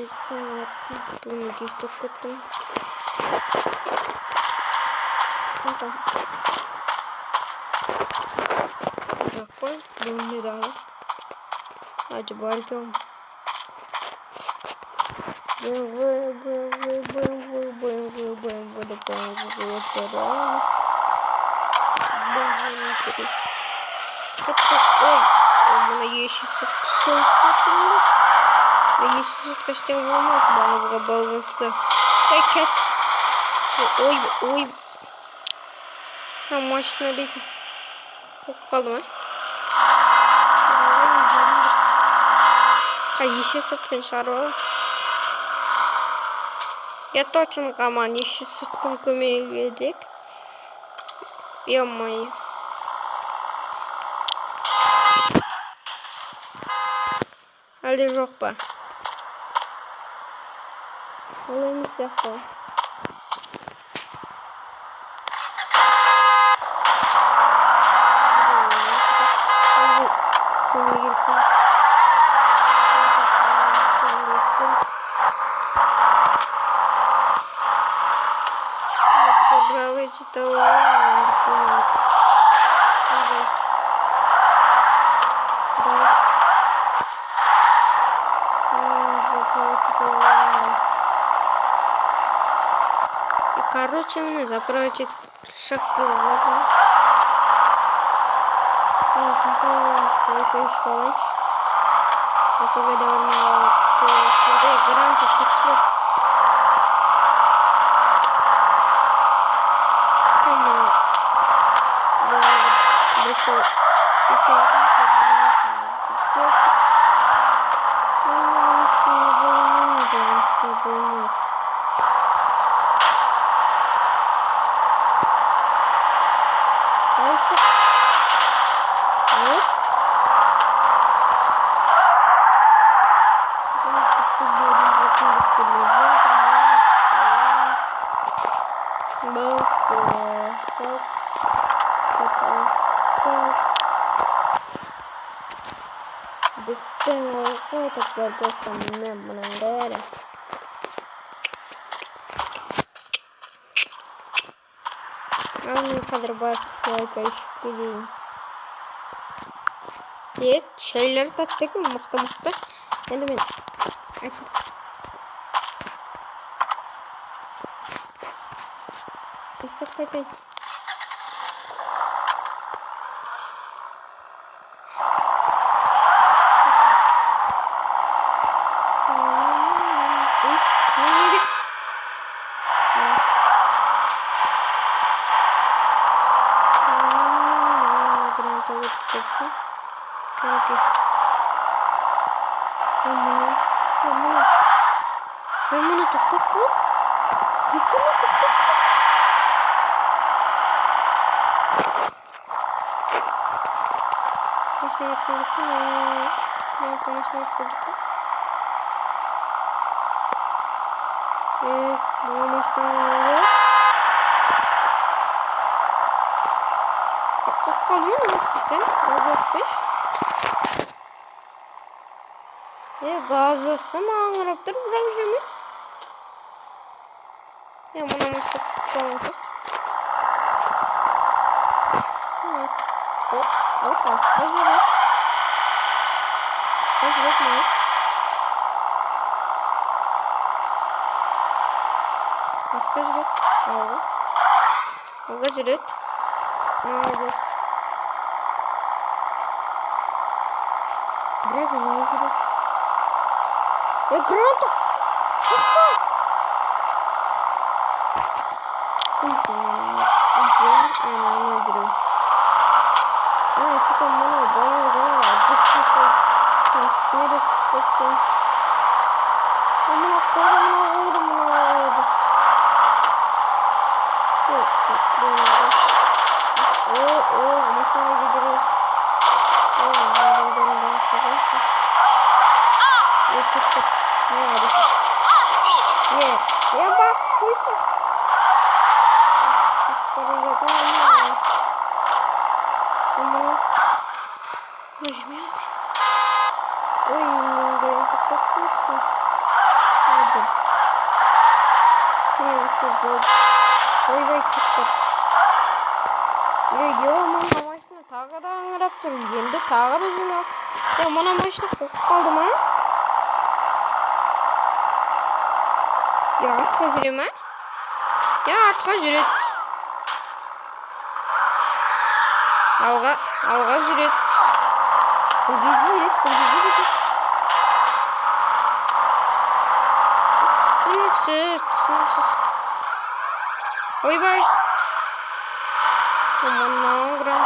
Chest'ten attım. Bunu gift okuttum. Tamam. Bak koy. Bunu da al. Hadi bakalım. Bana yeşil süt soğutmadım. Ve yeşil süt baştan olmaz. Bana balvası. Peki. Oy. Ha maçta değil. Bakalım. Yeşil süt pençaro. Ya точно kaman yeşil sütün kömeğe geldik. Yapmayı. Hadi yok ba. Olayımız yok ba. Bravo, короче, мне заправить шаг перевода. kadar başlayıp bileyim. Evet, şeyleri tattık mı? Muhta. Yani ben açıp. Sakın. Kanki. Ben bunu tutup bak. Yıkımı tutup bak. Başına yetmedik mi? Evet, başına yetmedik mi? Bu maçtan oluyor. Bakalım ne maçtan? Gaz gazı mı anlaraptır bırakacağım ya. Ya buna maçta kalacak. Evet. Hop. Hazret maç. Hazret. Aldı. Hazret. Ne yapacağız? Bırak Hazret. Ya Grant'a. Sakla. Aynen öldürürüz. Ay çıkan bana bayağı Kaçmayı sıkıntım. Amına koydum. Maçlara gidiyoruz. Ya bastı koysun. Нажмете. Ой, не нравится посылка. Hadi. Ne şurada? Oyvay çıktı. Yo mana maşını tağa da anırap durun. Endi tağa da yok. Ya mana maşını kokup kaldım ha. Ya artqa жүрем ha? Ya artqa жүрет. Alga жүрет. Burga жүрет. Түсініксіз. Ойбай. Aman Grand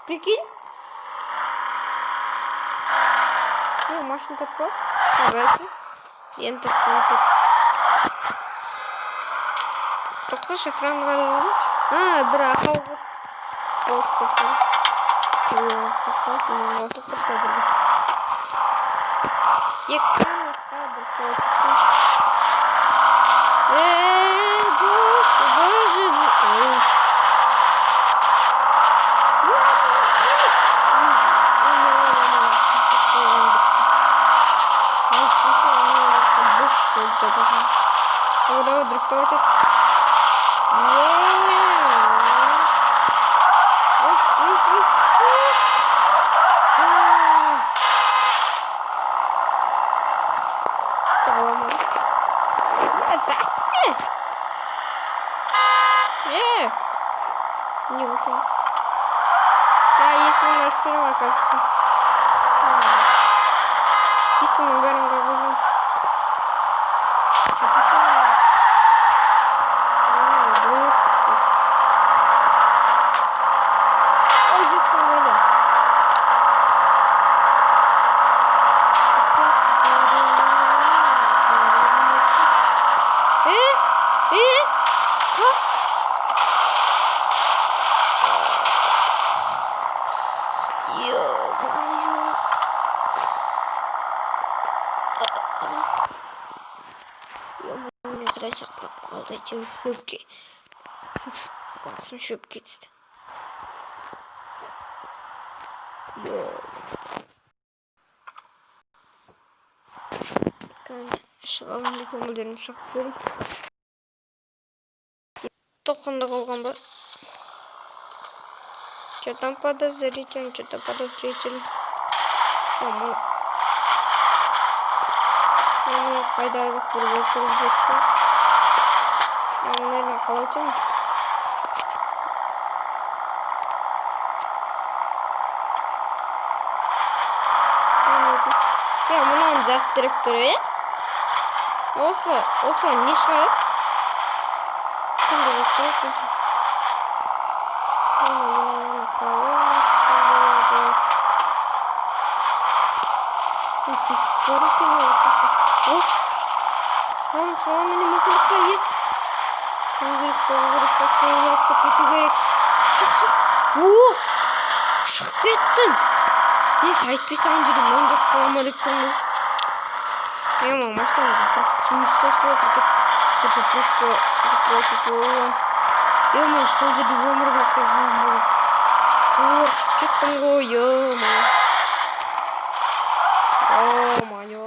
Прикинь? Машин топал. Давайте. Ентер. Тоқташ экранға жүрмеш. Бір ақау Давай дрифтовать. Не готов. Да, если у нас фирма как-то. Если мы берем как-то. Сақтап қалды әйтеуір шөпке. Басым шөп кетті. Шығалым көңілдерін шығып көрім. Тоқынды қалған ба? Что там подозрительно, что-то подозрительно. Оны қайда жоқ бір өлтіріп жүрсе. Наверное, қалай өтемін? Я мұнан жаттырып тұр, Осылан не шығарып? Кімді өтші? Шалым, менде мүмкіндік бар, ес. Шығу керек, кету керек. Шық. Шығып кеттім. Ес, айтпестаған жерде мәңгіп қалма деп тұрмын. Прямо машина запустил. Что просто запротив его. Ё-моё, сол жерде өмір болса жумын. Қорқып кеттім ғой, ё-моё. Ё-моё.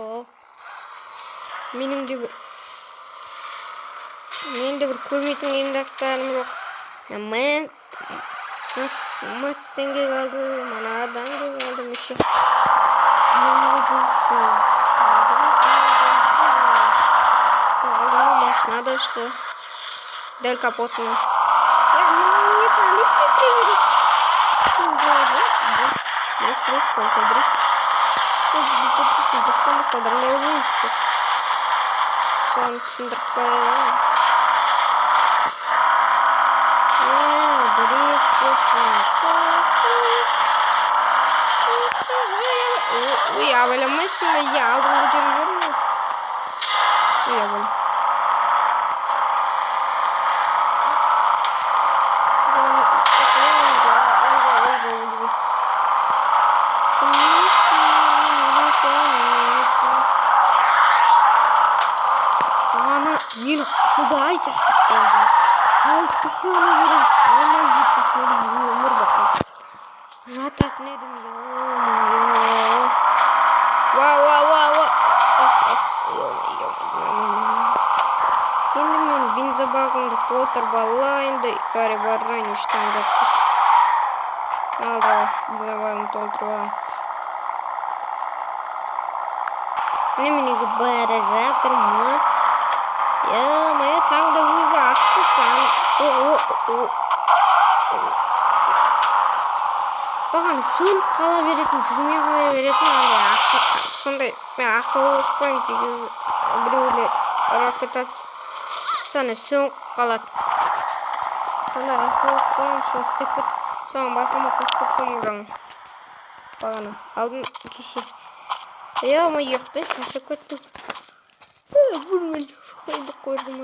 Менің де бір көрмейтін қиындықтарым жоқ. Маттан қалды, манадан қалды, мүше. Машина дошты. Дәл капотын. Я не полиция приведет. Дрифт, только дрифт. Дрифтом біз қадырында өлмейміз. Соны түсіндіріп қояйын. Ой, абайламайсың ба? Я алдым көтеріп жүрмін. Ой, абайлам. Şurada sahtek oldu. Alt bir şey oluyor. Ama yetişmedim. Ömür bakalım. Rahat etmedim ya. Wow. Енді мен бензобагымды толтырып алайын да әрі барайын үштаңдап. Ал давай, бензобагымды толтырып алайын. Неменеге бәрі жатырмыз? Е-мое, таңда уже ақпыз. Бағаны сөніп қала беретін, жүрмей қала беретін, сондай ақылықпен біреулер ракетацияны сөніп қалады. Сондай ақылықпен сол істеп кетіп, соған байқамай қосып кеткен бағана алдын кеше. Е-мое, ұйықтан шаршап кеттім. Бұл мен шоқайды қойдым.